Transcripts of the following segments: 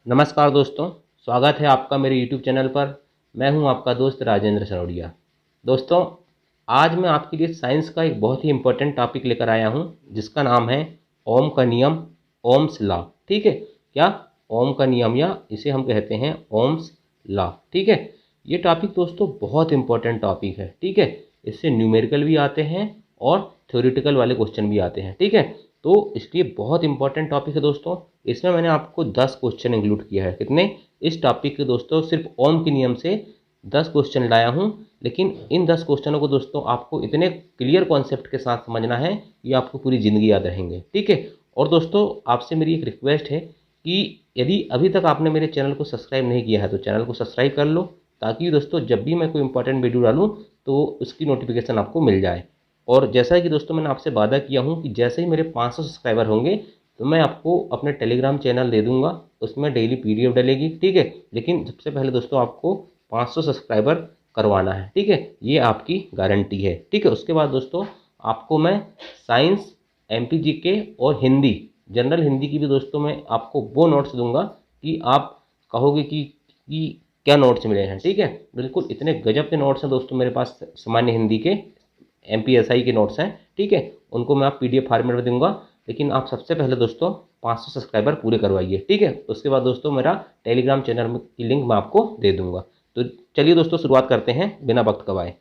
नमस्कार दोस्तों, स्वागत है आपका मेरे YouTube चैनल पर। मैं हूं आपका दोस्त राजेंद्र सनोडिया। दोस्तों, आज मैं आपके लिए साइंस का एक बहुत ही इम्पोर्टेंट टॉपिक लेकर आया हूं, जिसका नाम है ओम का नियम, ओम्स लॉ। ठीक है, क्या ओम का नियम, या इसे हम कहते हैं ओम्स लॉ। ठीक है, ये टॉपिक दोस्तों बहुत इंपॉर्टेंट टॉपिक है। ठीक है, इससे न्यूमेरिकल भी आते हैं और थ्योरेटिकल वाले क्वेश्चन भी आते हैं। ठीक है, तो इसलिए बहुत इंपॉर्टेंट टॉपिक है दोस्तों। इसमें मैंने आपको 10 क्वेश्चन इंक्लूड किया है। कितने? इस टॉपिक के दोस्तों सिर्फ ओम के नियम से 10 क्वेश्चन लाया हूं, लेकिन इन 10 क्वेश्चनों को दोस्तों आपको इतने क्लियर कॉन्सेप्ट के साथ समझना है कि आपको पूरी ज़िंदगी याद रहेंगे। ठीक है, और दोस्तों आपसे मेरी एक रिक्वेस्ट है कि यदि अभी तक आपने मेरे चैनल को सब्सक्राइब नहीं किया है तो चैनल को सब्सक्राइब कर लो, ताकि दोस्तों जब भी मैं कोई इंपॉर्टेंट वीडियो डालूँ तो उसकी नोटिफिकेशन आपको मिल जाए। और जैसा कि दोस्तों मैंने आपसे वादा किया हूँ कि जैसे ही मेरे 500 सब्सक्राइबर होंगे तो मैं आपको अपने टेलीग्राम चैनल दे दूंगा, उसमें डेली पीडीएफ डलेगी। ठीक है, लेकिन सबसे पहले दोस्तों आपको 500 सब्सक्राइबर करवाना है। ठीक है, ये आपकी गारंटी है। ठीक है, उसके बाद दोस्तों आपको मैं साइंस, एमपीजीके और हिंदी, जनरल हिंदी की भी दोस्तों मैं आपको वो नोट्स दूंगा कि आप कहोगे कि क्या नोट्स मिले हैं। ठीक है, बिल्कुल इतने गजब के नोट्स हैं दोस्तों मेरे पास, सामान्य हिंदी के, एमपीएसआई के नोट्स हैं। ठीक है, उनको मैं आप पीडीएफ फॉर्मेट में दूंगा, लेकिन आप सबसे पहले दोस्तों 500 सब्सक्राइबर पूरे करवाइए। ठीक है, उसके बाद दोस्तों मेरा टेलीग्राम चैनल की लिंक मैं आपको दे दूंगा। तो चलिए दोस्तों शुरुआत करते हैं बिना वक्त गवाए।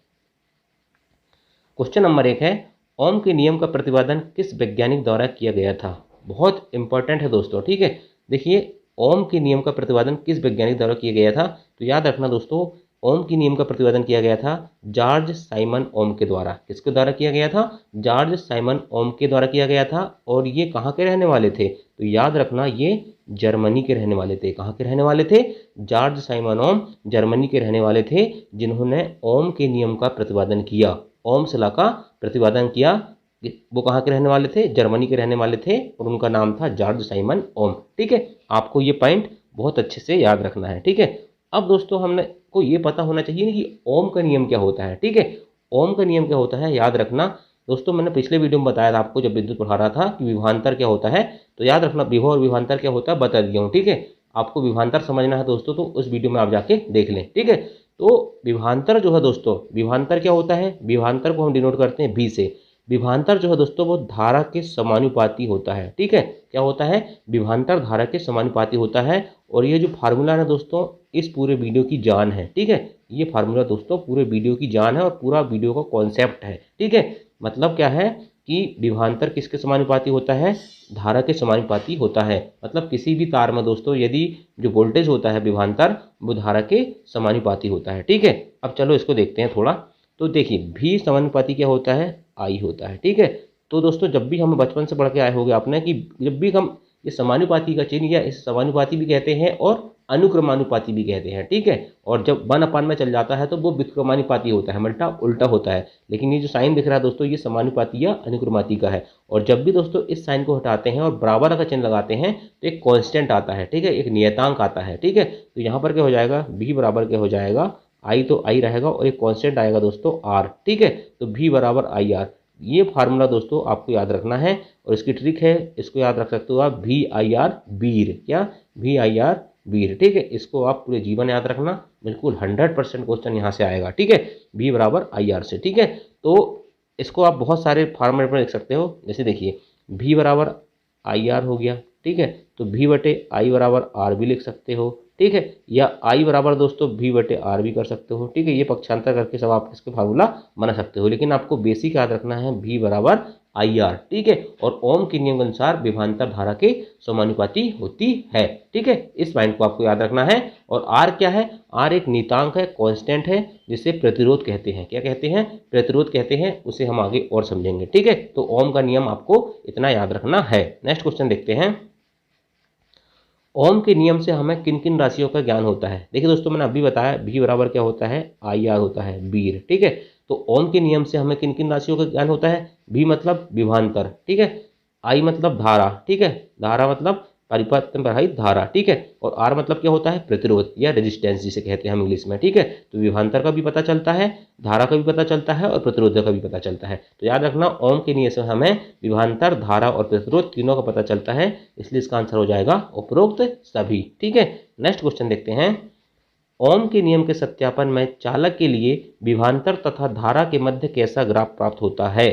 क्वेश्चन नंबर 1 है, ओम के नियम का प्रतिपादन किस वैज्ञानिक द्वारा किया गया था? बहुत इंपॉर्टेंट है दोस्तों। ठीक है, देखिए ओम के नियम का प्रतिपादन किस वैज्ञानिक द्वारा किया गया था, तो याद रखना दोस्तों, ओम के नियम का प्रतिपादन किया गया था जॉर्ज साइमन ओम के द्वारा। किसके द्वारा किया गया था? जॉर्ज साइमन ओम के द्वारा किया गया था। और ये कहाँ के रहने वाले थे? तो याद रखना, ये जर्मनी के रहने वाले थे। कहाँ के रहने वाले थे? जॉर्ज साइमन ओम जर्मनी के रहने वाले थे, जिन्होंने ओम के नियम का प्रतिपादन किया, ओम्स लॉ का प्रतिपादन किया। वो कहाँ के रहने वाले थे? जर्मनी के रहने वाले थे, और उनका नाम था जॉर्ज साइमन ओम। ठीक है, आपको ये पॉइंट बहुत अच्छे से याद रखना है। ठीक है, अब दोस्तों हमने को ये पता होना चाहिए ना कि ओम का नियम क्या होता है। ठीक है, ओम का नियम क्या होता है, याद रखना दोस्तों, मैंने पिछले वीडियो में बताया था आपको, जब विद्युत पढ़ा रहा था, कि विभवांतर क्या होता है। तो याद रखना, विभव और विभवांतर क्या होता है बता दिया हूँ। ठीक है, आपको विभवांतर समझना है दोस्तों तो उस वीडियो में आप जाके देख लें। ठीक है, तो विभवांतर जो है दोस्तों, विभवांतर क्या होता है? विभवांतर को हम डिनोट करते हैं V से। विभवांतर जो है दोस्तों वो धारा के समानुपाती होता है। ठीक है, क्या होता है? विभवांतर धारा के समानुपाती होता है। और ये जो फार्मूला है दोस्तों, इस पूरे वीडियो की जान है। ठीक है, ये फार्मूला दोस्तों पूरे वीडियो की जान है और पूरा वीडियो का कॉन्सेप्ट है। ठीक है, मतलब क्या है कि विभवांतर किसके समानुपाती होता है? धारा के समानुपाती होता है। मतलब किसी भी तार में दोस्तों यदि जो वोल्टेज होता है विभवांतर, वो धारा के समानुपाती होता है। ठीक है, अब चलो इसको देखते हैं थोड़ा। तो देखिए V समानुपाती क्या होता है? I होता है। ठीक है, तो दोस्तों जब भी हम बचपन से पढ़ के आए होंगे आपने कि जब भी हम ये समानुपाती का चिन्ह, या इस समानुपाती भी कहते हैं और अनुक्रमानुपाती भी कहते हैं। ठीक है, और जब 1/, में चल जाता है तो वो व्युत्क्रमानुपाती होता है, उल्टा होता है। लेकिन ये जो साइन दिख रहा है दोस्तों, ये समानुपाती या अनुक्रमाती का है। और जब भी दोस्तों इस साइन को हटाते हैं और बराबर का चिन्ह लगाते हैं तो एक कांस्टेंट आता है। ठीक है, एक नियतांक आता है। ठीक है, तो यहाँ पर क्या हो जाएगा? V बराबर क्या हो जाएगा? I तो I रहेगा, और एक कांस्टेंट आएगा दोस्तों R। ठीक है, तो V बराबर IR। ये फार्मूला दोस्तों आपको याद रखना है, और इसकी ट्रिक है, इसको याद रख सकते हो आप, VIR वीर। क्या? VIR वीर। ठीक है, इसको आप पूरे जीवन याद रखना, बिल्कुल 100% क्वेश्चन यहाँ से आएगा। ठीक है, V बराबर IR से। ठीक है, तो इसको आप बहुत सारे फॉर्मेट में लिख सकते हो। जैसे देखिए V बराबर IR हो गया। ठीक है, तो V बटे I बराबर R भी लिख सकते हो। ठीक है, या I बराबर दोस्तों V बटे R भी कर सकते हो। ठीक है, ये पक्षांतर करके सब आप इसके फार्मूला बना सकते हो, लेकिन आपको बेसिक याद रखना है V बराबर IR। ठीक है, और ओम के नियम के अनुसार विभवांतर धारा के समानुपाती होती है। ठीक है, इस पॉइंट को आपको याद रखना है। और R क्या है? R एक नियतांक है, कांस्टेंट है, जिसे प्रतिरोध कहते हैं। क्या कहते हैं? प्रतिरोध कहते हैं। उसे हम आगे और समझेंगे। ठीक है, तो ओम का नियम आपको इतना याद रखना है। नेक्स्ट क्वेश्चन देखते हैं, ओम के नियम से हमें किन किन राशियों का ज्ञान होता है? देखिए दोस्तों, मैंने अभी बताया V बराबर क्या होता है? IR होता है, वीर। ठीक है, तो ओम के नियम से हमें किन किन राशियों का ज्ञान होता है? V मतलब विभवांतर। ठीक है, I मतलब धारा। ठीक है, धारा मतलब परिपथ में प्रवाहित धारा, ठीक है। और आर मतलब क्या होता है, प्रतिरोध या रेजिस्टेंस जिसे कहते हैं हम इंग्लिश में, ठीक है। तो विभवांतर का भी पता चलता है, धारा का भी पता चलता है और प्रतिरोध का भी पता चलता है। तो याद रखना ओम के नियम से हमें विभवांतर, धारा और प्रतिरोध तीनों का पता चलता है, इसलिए इसका आंसर हो जाएगा उपरोक्त सभी, ठीक है। नेक्स्ट क्वेश्चन देखते हैं। ओम के नियम के सत्यापन में चालक के लिए विभवांतर तथा धारा के मध्य कैसा ग्राफ प्राप्त होता है।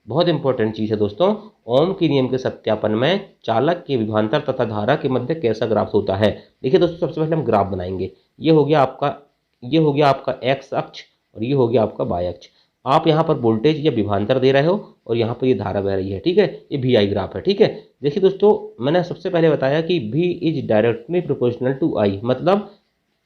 बहुत इंपॉर्टेंट चीज है दोस्तों। ओम के नियम के सत्यापन में चालक के विभवांतर तथा धारा के मध्य कैसा ग्राफ होता है। देखिए दोस्तों, सबसे पहले हम ग्राफ बनाएंगे। ये हो गया आपका एक्स अक्ष और ये हो गया आपका वाई अक्ष। आप यहाँ पर वोल्टेज या विभवांतर दे रहे हो और यहाँ पर ये धारा बह रही है, ठीक है। ये वी आई ग्राफ है, ठीक है। देखिए दोस्तों, मैंने सबसे पहले बताया कि V is directly proportional to I, मतलब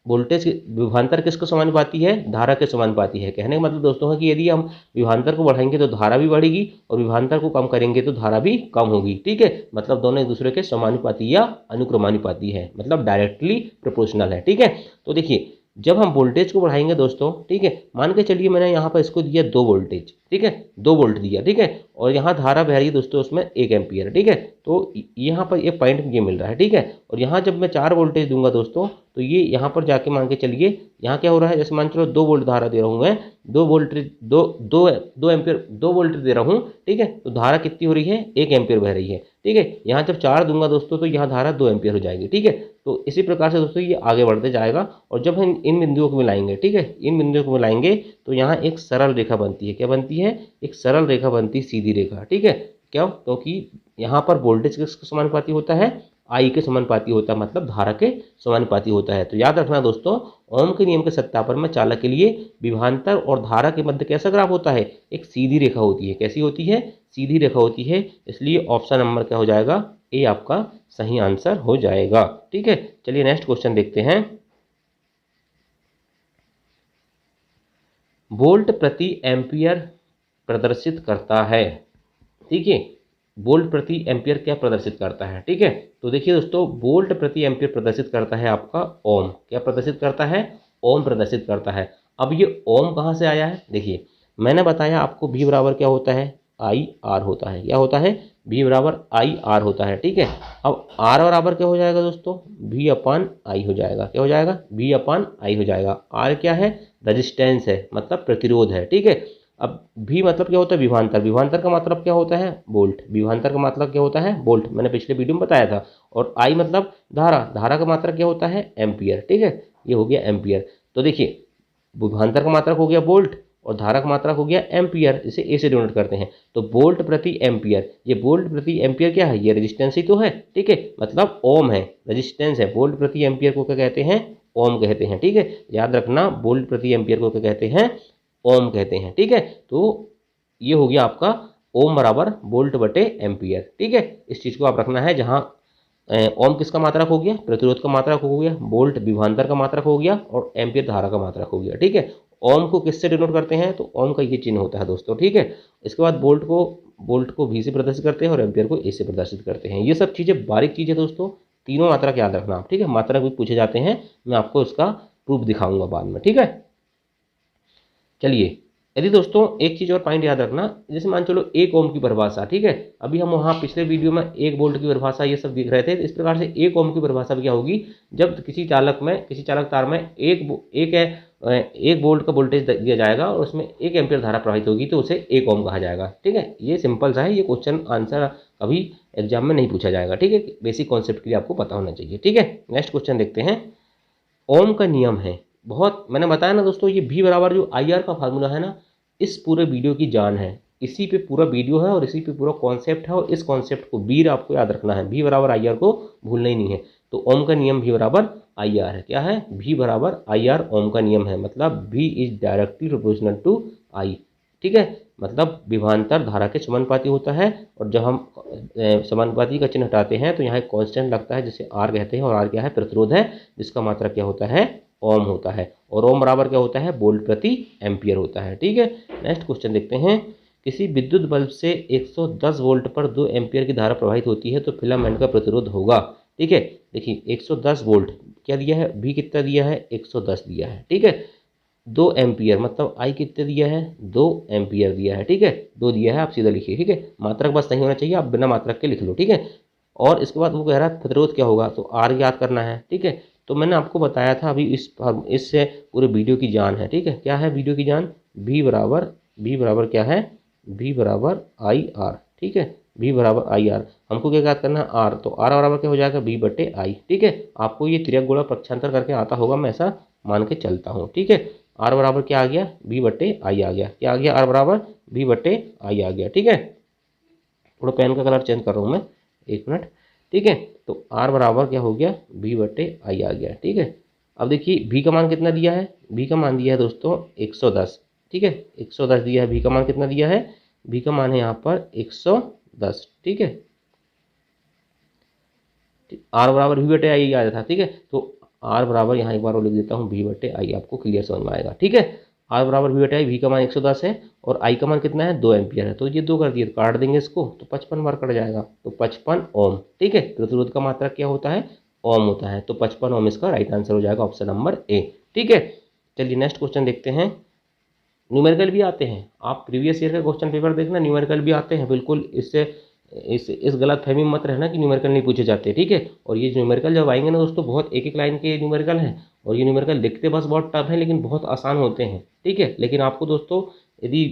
वोल्टेज विभवांतर किसके समानुपाती है, धारा के समानुपाती है। कहने का मतलब दोस्तों है कि यदि हम विभवांतर को बढ़ाएंगे तो धारा भी बढ़ेगी और विभवांतर को कम करेंगे तो धारा भी कम होगी, ठीक है। मतलब दोनों एक दूसरे के समानुपाती या अनुक्रमानुपाती है, मतलब डायरेक्टली प्रोपोर्शनल है, ठीक है। तो देखिए, जब हम वोल्टेज को बढ़ाएंगे दोस्तों, ठीक है, मान के चलिए मैंने यहाँ पर इसको दिया 2 वोल्टेज, ठीक है, 2 वोल्ट दिया, ठीक है, और यहाँ धारा बह रही है दोस्तों उसमें 1 एम्पियर, ठीक है। तो यहाँ पर ये पॉइंट ये मिल रहा है, ठीक है। और यहाँ जब मैं 4 वोल्टेज दूंगा दोस्तों, तो ये यहाँ पर जाके मान के चलिए यहाँ क्या हो रहा है, जैसे मान चलो 2 वोल्ट धारा दे रहा हूँ मैं, 2 एम्पियर 2 वोल्ट दे रहा हूँ, ठीक है। तो धारा कितनी हो रही है, 1 एम्पियर बह रही है, ठीक है। यहाँ जब 4 दूंगा दोस्तों तो यहाँ धारा 2 एम्पियर हो जाएगी, ठीक है। तो इसी प्रकार से दोस्तों ये आगे बढ़ते जाएगा और जब हम इन बिंदुओं को मिलाएंगे, ठीक है, इन बिंदुओं को मिलाएंगे तो यहाँ एक सरल रेखा बनती है। क्या बनती है, एक सरल रेखा बनती है, सीधी रेखा, ठीक है। क्यों, क्योंकि यहाँ पर वोल्टेज किसके समानुपाती होता है, आई के समानुपाती होता है, मतलब धारा के समानुपाती होता है। तो याद रखना दोस्तों, ओम के नियम के सत्यापन में चालक के लिए विभवांतर और धारा के मध्य कैसा ग्राफ होता है, एक सीधी रेखा होती है। कैसी होती है, सीधी रेखा होती है। इसलिए ऑप्शन नंबर क्या हो जाएगा, ए आपका सही आंसर हो जाएगा, ठीक है। चलिए नेक्स्ट क्वेश्चन देखते हैं। वोल्ट प्रति एम्पियर प्रदर्शित करता है, ठीक है। वोल्ट प्रति एम्पियर क्या प्रदर्शित करता है, ठीक है। तो देखिए दोस्तों, वोल्ट प्रति एम्पियर प्रदर्शित करता है आपका ओम। क्या प्रदर्शित करता है, ओम प्रदर्शित करता है। अब ये ओम कहाँ से आया है, देखिए मैंने बताया आपको V बराबर क्या होता है, आई आर होता है। क्या होता है, V बराबर आई आर होता है, ठीक है। अब R बराबर क्या हो जाएगा दोस्तों, V अपान आई हो जाएगा। क्या हो जाएगा, V अपान आई हो जाएगा। R क्या है, रजिस्टेंस है, मतलब प्रतिरोध है, ठीक है। अब V मतलब क्या होता है, विभवांतर। विभवांतर का मतलब क्या होता है, वोल्ट। विभवांतर का मतलब क्या होता है, वोल्ट, मैंने पिछले वीडियो में बताया था। और I मतलब धारा। धारा का मात्रक क्या होता है, एम्पियर, ठीक है। ये हो गया एम्पियर। तो देखिए, विभवांतर का मात्रक हो गया वोल्ट और धारा का मात्रक हो गया एम्पियर, इसे ए से डिनोट करते हैं। तो वोल्ट प्रति एम्पियर, ये वोल्ट प्रति एम्पियर क्या है, ये रेजिस्टेंस ही तो है, ठीक है, मतलब ओम है, रेजिस्टेंस है। वोल्ट प्रति एम्पियर को क्या कहते हैं, ओम कहते हैं, ठीक है। याद रखना, वोल्ट प्रति एम्पियर को क्या कहते हैं, ओम कहते हैं, ठीक है। तो ये हो गया आपका ओम बराबर वोल्ट बटे एम्पियर, ठीक है। इस चीज़ को आप रखना है। जहाँ ओम किसका मात्रक हो गया, प्रतिरोध का मात्रक हो गया, वोल्ट विभवांतर का मात्रक हो गया और एम्पियर धारा का मात्रक हो गया, ठीक है। ओम को किससे डिनोट करते हैं, तो ओम का ये चिन्ह होता है दोस्तों, ठीक है। इसके बाद वोल्ट को V से प्रदर्शित करते हैं और एम्पियर को A से प्रदर्शित करते हैं। ये सब चीज़ें बारीक चीज़ें दोस्तों, तीनों मात्रक याद रखना आप, ठीक है। मात्रक भी पूछे जाते हैं, मैं आपको इसका प्रूफ दिखाऊंगा बाद में, ठीक है। चलिए, यदि दोस्तों एक चीज़ और पॉइंट याद रखना, जैसे मान चलो 1 ओम की परिभाषा, ठीक है। अभी हम वहाँ पिछले वीडियो में 1 वोल्ट की परिभाषा ये सब दिख रहे थे। इस प्रकार से 1 ओम की परिभाषा क्या होगी, जब किसी चालक तार में एक वोल्ट का वोल्टेज दिया जाएगा और उसमें 1 एम्पियर धारा प्रवाहित होगी तो उसे 1 ओम कहा जाएगा, ठीक है। ये सिंपल सा है, ये क्वेश्चन आंसर कभी एग्जाम में नहीं पूछा जाएगा, ठीक है। बेसिक कॉन्सेप्ट के लिए आपको पता होना चाहिए, ठीक है। नेक्स्ट क्वेश्चन देखते हैं। ओम का नियम है, बहुत मैंने बताया ना दोस्तों, ये V बराबर जो आई आर का फार्मूला है ना, इस पूरे वीडियो की जान है। इसी पे पूरा वीडियो है और इसी पे पूरा कॉन्सेप्ट है और इस कॉन्सेप्ट को V आपको याद रखना है। V बराबर आई आर को भूलना ही नहीं है। तो ओम का नियम V बराबर आई आर है। क्या है, V बराबर आई आर ओम का नियम है, मतलब V is directly proportional to I, ठीक है। मतलब विभवांतर धारा के समानुपाती होता है और जब हम समानुपाती का चिन्ह हटाते हैं तो यहाँ एक कांस्टेंट लगता है जिसे R कहते हैं और R क्या है, प्रतिरोध है, जिसका मात्रक क्या होता है, ओम होता है। और ओम बराबर क्या होता है, वोल्ट प्रति एम्पियर होता है, ठीक है। नेक्स्ट क्वेश्चन देखते हैं। किसी विद्युत बल्ब से 110 वोल्ट पर 2 एम्पियर की धारा प्रवाहित होती है तो फिलामेंट का प्रतिरोध होगा, ठीक है। देखिए 110 वोल्ट क्या दिया है, V कितना दिया है, 110 दिया है, ठीक है। 2 एम्पियर मतलब I कितने दिया है, 2 एम्पियर दिया है, ठीक है। 2 दिया है, आप सीधा लिखिए, ठीक है। मात्रक बस नहीं होना चाहिए, आप बिना मात्रक के लिख लो, ठीक है। और इसके बाद वो कह रहा है प्रतिरोध क्या होगा, तो आर याद करना है। ठीक है, तो मैंने आपको बताया था अभी इससे पूरे वीडियो की जान है। ठीक है, क्या है वीडियो की जान, V बराबर क्या है, V बराबर आई आर। ठीक है, V बराबर आई आर, हमको क्या याद करना है, आर, तो आर बराबर क्या हो जाएगा, V बटे आई। ठीक है, आपको ये त्रियक गुणा पक्षांतर करके आता होगा, मैं ऐसा मान के चलता हूँ। ठीक है, आर बराबर क्या आ गया, V बटे आई आ गया, क्या आ गया, आर बराबर V बटे आई आ गया। ठीक है, थोड़ा पेन का कलर चेंज कर रहा हूँ मैं, एक मिनट। ठीक है, तो आर बराबर क्या हो गया, V बटे आई आ गया। ठीक है, अब देखिए V का मान कितना दिया है, V का मान दिया है दोस्तों 110। ठीक है, 110 दिया है, V का मान कितना दिया है, V का मान है यहाँ पर 110। ठीक है, आर बराबर V बटे आई आया था। ठीक है, तो आर बराबर यहाँ एक बार और लिख देता हूँ, V बटे आई, आपको क्लियर समझ में आएगा। ठीक है, आर बराबर V बटे आई, V का मान 110 है और आई का मान कितना है, 2 एम्पियर है, तो ये 2 कर दिए, तो काट देंगे इसको, तो 55 बार कट जाएगा, तो 55 ओम। ठीक है, प्रतिरोध का मात्रा क्या होता है, ओम होता है, तो 55 ओम इसका राइट आंसर हो जाएगा, ऑप्शन नंबर ए। ठीक है, चलिए नेक्स्ट क्वेश्चन देखते हैं। न्यूमेरिकल भी आते हैं, आप प्रीवियस ईयर का क्वेश्चन पेपर देखना, न्यूमेरिकल भी आते हैं, बिल्कुल इससे इस गलत फहमी में मत रहना कि न्यूमेरिकल नहीं पूछे जाते। ठीक है, और ये न्यूमेरिकल जब आएंगे ना दोस्तों, बहुत एक एक लाइन के न्यूमेरिकल हैं, और ये न्यूमेरिकल दिखते बस बहुत टफ है, लेकिन बहुत आसान होते हैं। ठीक है, लेकिन आपको दोस्तों यदि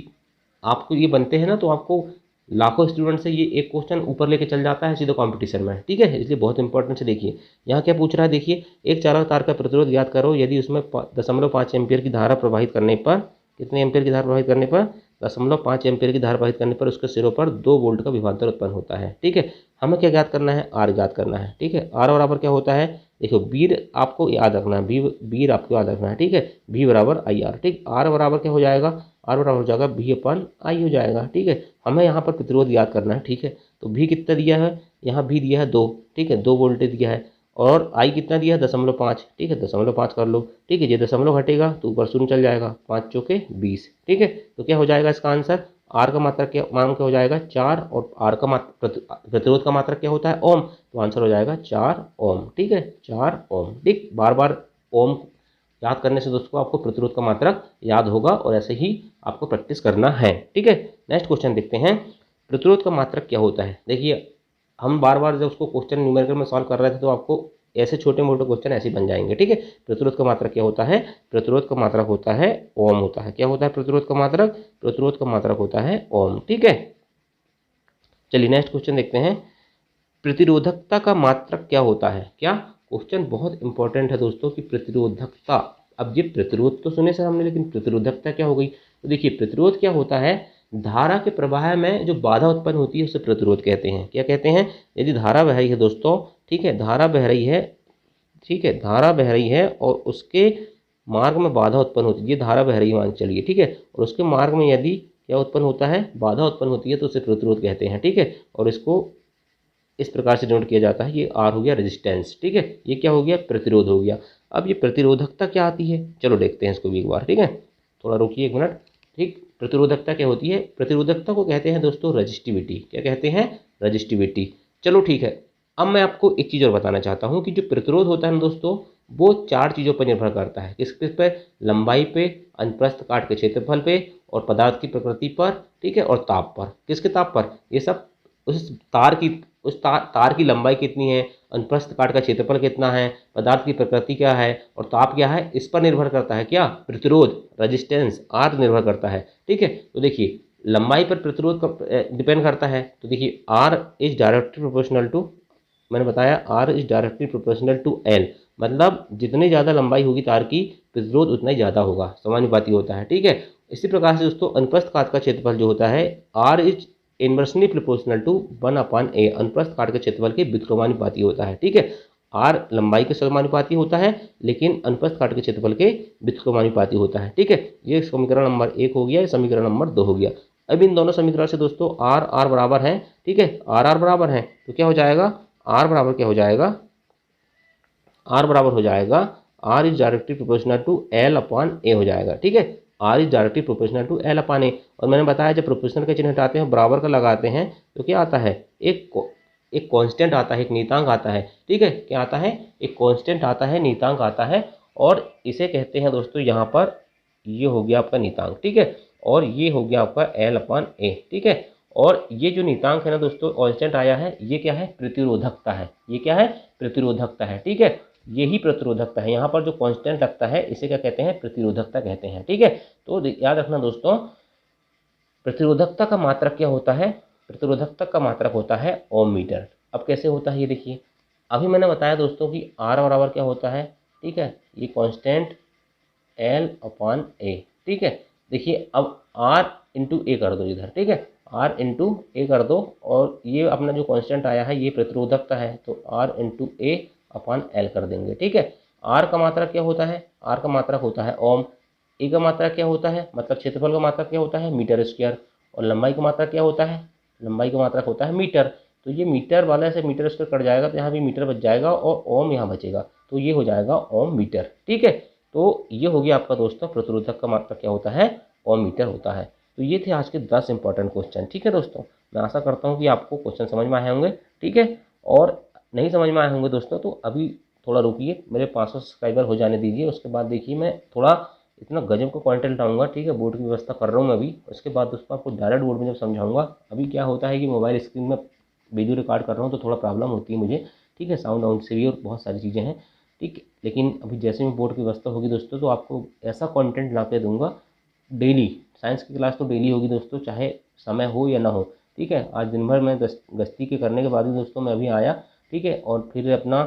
आपको ये बनते हैं ना, तो आपको लाखों स्टूडेंट से ये एक क्वेश्चन ऊपर लेके चल जाता है सीधे कंपटीशन में। ठीक है, इसलिए बहुत इंपॉर्टेंट से देखिए, यहाँ क्या पूछ रहा है, देखिए एक चालक तार का प्रतिरोध ज्ञात करो यदि उसमें 0.5 एम्पियर की धारा प्रवाहित करने पर, कितने एम्पियर की धारा प्रवाहित करने पर, 0.5 एम्पियर की धारा प्रवाहित करने पर उसके सिरों पर 2 वोल्ट का विभवांतर उत्पन्न होता है। ठीक है, हमें क्या ज्ञात करना है, आर ज्ञात करना है। ठीक है, आर बराबर क्या होता है, देखो बीर आपको याद रखना है, बीर आपको याद रखना है। ठीक है, V बराबर आई आर। ठीक, आर बराबर क्या हो जाएगा, आर बराबर हो जाएगा V अपन आई हो जाएगा। ठीक है, हमें यहाँ पर प्रतिरोध याद करना है। ठीक है, तो V कितना दिया है, यहाँ V दिया है 2। ठीक है, 2 वोल्ट दिया है, और आई कितना दिया है, 0.5। ठीक है, 0.5 कर लो। ठीक है, ये दशमलव घटेगा तो ऊपर शून्य चल जाएगा, 5 चौके 20। ठीक है, तो क्या हो जाएगा इसका आंसर, आर का मात्रा क्या मान क्या हो जाएगा, 4, और आर का प्रतिरोध का मात्रा क्या होता है, ओम, तो आंसर हो जाएगा 4 ओम। ठीक है, 4 ओम। ठीक, बार बार ओम याद करने से दोस्तों आपको प्रतिरोध का मात्रक याद होगा, और ऐसे ही आपको प्रैक्टिस करना है। ठीक है, नेक्स्ट क्वेश्चन देखते हैं, प्रतिरोध का मात्रक क्या होता है। देखिए हम बार बार जब उसको क्वेश्चन न्यूमेरिकल में सॉल्व कर रहे थे, तो आपको ऐसे छोटे मोटे क्वेश्चन ऐसे बन जाएंगे। ठीक है, प्रतिरोध का मात्रक क्या होता है, प्रतिरोध का मात्रक होता है ओम होता है। क्या होता है प्रतिरोध का मात्रक, प्रतिरोध का मात्रक होता है ओम। ठीक है, चलिए नेक्स्ट क्वेश्चन देखते हैं, प्रतिरोधकता का मात्रक क्या होता है। क्या, क्वेश्चन बहुत इंपॉर्टेंट है दोस्तों कि प्रतिरोधकता, अब ये प्रतिरोध तो सुने से हमने, लेकिन प्रतिरोधकता क्या हो गई, तो देखिए प्रतिरोध क्या होता है, धारा के प्रवाह में जो बाधा उत्पन्न होती है उसे प्रतिरोध कहते हैं। क्या कहते हैं, यदि धारा बह रही है दोस्तों, ठीक है, धारा बह रही है, ठीक है, धारा बह रही है और उसके मार्ग में बाधा उत्पन्न होती है, ये धारा बह रही है मान के चलिए। ठीक है, और उसके मार्ग में यदि क्या उत्पन्न होता है, बाधा उत्पन्न होती है, तो उसे प्रतिरोध कहते हैं। ठीक है, और इसको इस प्रकार से डिनोट किया जाता है, ये आर हो गया रेजिस्टेंस। ठीक है, ये क्या हो गया, प्रतिरोध हो गया। अब ये प्रतिरोधकता क्या आती है, चलो देखते हैं इसको भी एक बार। ठीक है, थोड़ा रुकिए एक मिनट। ठीक, प्रतिरोधकता क्या होती है, प्रतिरोधकता को कहते हैं दोस्तों रजिस्टिविटी। क्या कहते हैं, रजिस्टिविटी। चलो ठीक है, अब मैं आपको एक चीज़ और बताना चाहता हूँ कि जो प्रतिरोध होता है ना दोस्तों, वो 4 चीज़ों पर निर्भर करता है। किस किस पर, लंबाई पे, अनुप्रस्थ काट के क्षेत्रफल पे, और पदार्थ की प्रकृति पर, ठीक है, और ताप पर। किसके ताप पर, ये सब उस तार की, तार की लंबाई कितनी है, अनुप्रस्थ काट का क्षेत्रफल कितना है, पदार्थ की प्रकृति क्या है, और ताप क्या है, इस पर निर्भर करता है क्या, प्रतिरोध, रेजिस्टेंस, आर निर्भर करता है। ठीक है, तो देखिए लंबाई पर प्रतिरोध का डिपेंड करता है, तो देखिए R is directly proportional to, मैंने बताया R is directly proportional to L, मतलब जितनी ज़्यादा लंबाई होगी तार की, प्रतिरोध उतना ही ज़्यादा होगा, समानुपाती होता है। ठीक है, इसी प्रकार से दोस्तों अनुप्रस्थ काट का क्षेत्रफल जो होता है, R is inversely proportional to 1/a, अनुप्रस्थ काट के क्षेत्रफल के व्युत्क्रमानुपाती होता है। ठीक है, आर लंबाई के समानुपाती होता है, लेकिन अनुप्रस्थ काट के क्षेत्रफल के व्युत्क्रमानुपाती होता है। ठीक है, ये समीकरण नंबर 1 हो गया, ये समीकरण नंबर 2 हो गया। अब इन दोनों समीकरण से दोस्तों आर आर बराबर है। ठीक है, आर आर बराबर है, तो क्या हो जाएगा, आर बराबर क्या हो जाएगा, आर बराबर हो जाएगा, R is directly proportional to L upon A हो जाएगा। ठीक है, R is directly proportional to L upon A, और मैंने बताया जब प्रोपोर्शनल का चिन्ह हटाते हैं बराबर का लगाते हैं, तो क्या आता है, एक कांस्टेंट आता है, एक नीतांक आता है। ठीक है, क्या आता है, एक कांस्टेंट आता है, नीतांक आता है, और इसे कहते हैं दोस्तों यहाँ पर, ये हो गया आपका नीतांक। ठीक है, और ये हो गया आपका एल अपॉन ए। ठीक है, और ये जो नियतांक है ना दोस्तों, कांस्टेंट आया है, ये क्या है, प्रतिरोधकता है। ये क्या है, प्रतिरोधकता है, ठीक है, यही प्रतिरोधकता है। यहाँ पर जो कांस्टेंट लगता है इसे क्या कहते हैं, प्रतिरोधकता कहते हैं, ठीक है। तो याद रखना दोस्तों, प्रतिरोधकता का मात्रक क्या होता है, प्रतिरोधकता का मात्रक होता है ओम मीटर। अब कैसे होता है ये देखिए, अभी मैंने बताया दोस्तों कि आर बराबर क्या होता है, ठीक है, ये कांस्टेंट एल अपॉन ए, ठीक है। देखिए अब आर इंटू ए कर दो इधर, ठीक है, आर इंटू ए कर दो, और ये अपना जो कांस्टेंट आया है ये प्रतिरोधकता है, तो R into A upon L कर देंगे, ठीक है। आर का मात्रक क्या होता है, आर का मात्रक होता है ओम, ए का मात्रक क्या होता है, मतलब क्षेत्रफल का मात्रक क्या होता है, मीटर स्क्वायर, और लंबाई का मात्रक क्या होता है, लंबाई का मात्रक होता है मीटर। तो ये मीटर वाला से मीटर स्क्वायर कट जाएगा, तो यहाँ भी मीटर बच जाएगा और ओम यहाँ बचेगा, तो ये हो जाएगा ओम मीटर, ठीक है। तो ये हो गया आपका दोस्तों, प्रतिरोधक का मात्रक क्या होता है, ओम मीटर होता है। तो ये थे आज के 10 इंपॉर्टेंट क्वेश्चन, ठीक है दोस्तों। मैं आशा करता हूँ कि आपको क्वेश्चन समझ में आए होंगे, ठीक है। और नहीं समझ में आए होंगे दोस्तों तो अभी थोड़ा रुकिए, मेरे 500 सब्सक्राइबर हो जाने दीजिए, उसके बाद देखिए मैं थोड़ा इतना गजब का कंटेंट लाऊंगा, ठीक है। बोर्ड की व्यवस्था कर रहा हूँ मैं अभी, उसके बाद दोस्तों आपको डायरेक्ट बोर्ड में जब समझाऊंगा। अभी क्या होता है कि मोबाइल स्क्रीन में वीडियो रिकॉर्ड कर रहा हूँ तो थोड़ा प्रॉब्लम होती है मुझे, ठीक है, साउंड आउंड से भी और बहुत सारी चीज़ें हैं, ठीक। लेकिन अभी जैसे में बोर्ड की व्यवस्था होगी दोस्तों तो आपको ऐसा कंटेंट ला के दूंगा डेली। साइंस की क्लास तो डेली होगी दोस्तों, चाहे समय हो या ना हो, ठीक है। आज दिन भर मैं गश्ती के करने के बाद भी दोस्तों मैं अभी आया, ठीक है, और फिर अपना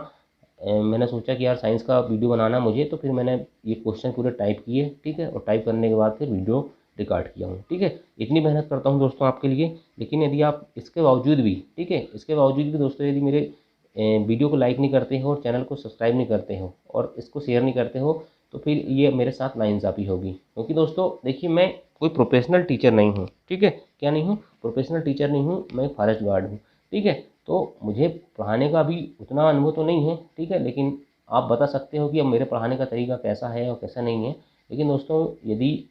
मैंने सोचा कि यार साइंस का वीडियो बनाना मुझे, तो फिर मैंने ये क्वेश्चन पूरे टाइप किए, ठीक है, और टाइप करने के बाद फिर वीडियो रिकॉर्ड किया हूँ, ठीक है। इतनी मेहनत करता हूँ दोस्तों आपके लिए। लेकिन यदि आप इसके बावजूद भी, ठीक है, इसके बावजूद भी दोस्तों यदि मेरे वीडियो को लाइक नहीं करते हो और चैनल को सब्सक्राइब नहीं करते हो और इसको शेयर नहीं करते हो, तो फिर ये मेरे साथ नाइंसाफ़ी होगी। क्योंकि दोस्तों देखिए, मैं कोई प्रोफेशनल टीचर नहीं हूँ, ठीक है, क्या नहीं हूँ, प्रोफेशनल टीचर नहीं हूँ, मैं फॉरेस्ट गार्ड हूँ, ठीक है। तो मुझे पढ़ाने का भी उतना अनुभव तो नहीं है, ठीक है, लेकिन आप बता सकते हो कि अब मेरे पढ़ाने का तरीका कैसा है और कैसा नहीं है। लेकिन दोस्तों यदि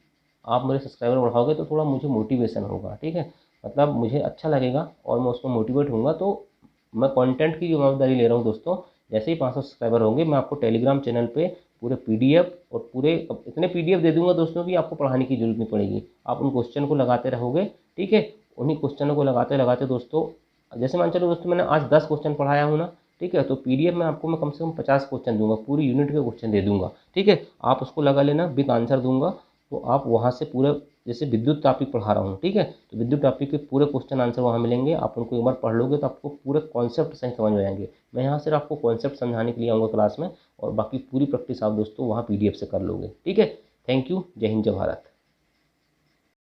आप मेरे सब्सक्राइबर बढ़ाओगे तो थोड़ा मुझे मोटिवेशन होगा, ठीक है, मतलब मुझे अच्छा लगेगा और मैं उसको मोटिवेट होऊंगा। तो मैं कंटेंट की जिम्मेदारी ले रहा हूँ दोस्तों। जैसे ही 500 सब्सक्राइबर होंगे मैं आपको टेलीग्राम चैनल पे पूरे पीडीएफ और पूरे इतने पीडीएफ दे दूंगा दोस्तों कि आपको पढ़ाने की जरूरत नहीं पड़ेगी। आप उन क्वेश्चन को लगाते रहोगे, ठीक है, उन्हीं क्वेश्चनों को लगाते लगाते दोस्तों, जैसे मान चलो दोस्तों मैंने आज 10 क्वेश्चन पढ़ाया हूँ ना, ठीक है, तो पीडीएफ में आपको मैं कम से कम 50 क्वेश्चन दूंगा, पूरी यूनिट के क्वेश्चन दे दूंगा, ठीक है। आप उसको लगा लेना, विद आंसर दूंगा, तो आप वहाँ से पूरे, जैसे विद्युत टॉपिक पढ़ा रहा हूँ, ठीक है, तो विद्युत टॉपिक के पूरे क्वेश्चन आंसर वहाँ मिलेंगे। आप उनको एक बार पढ़ लोगे तो आपको पूरे कॉन्सेप्ट सही समझ में आएंगे। मैं यहाँ सिर्फ आपको कॉन्सेप्ट समझाने के लिए आऊँगा क्लास में, और बाकी पूरी प्रैक्टिस आप दोस्तों वहाँ पीडीएफ से कर लोगे, ठीक है। थैंक यू, जय हिंद, जय भारत।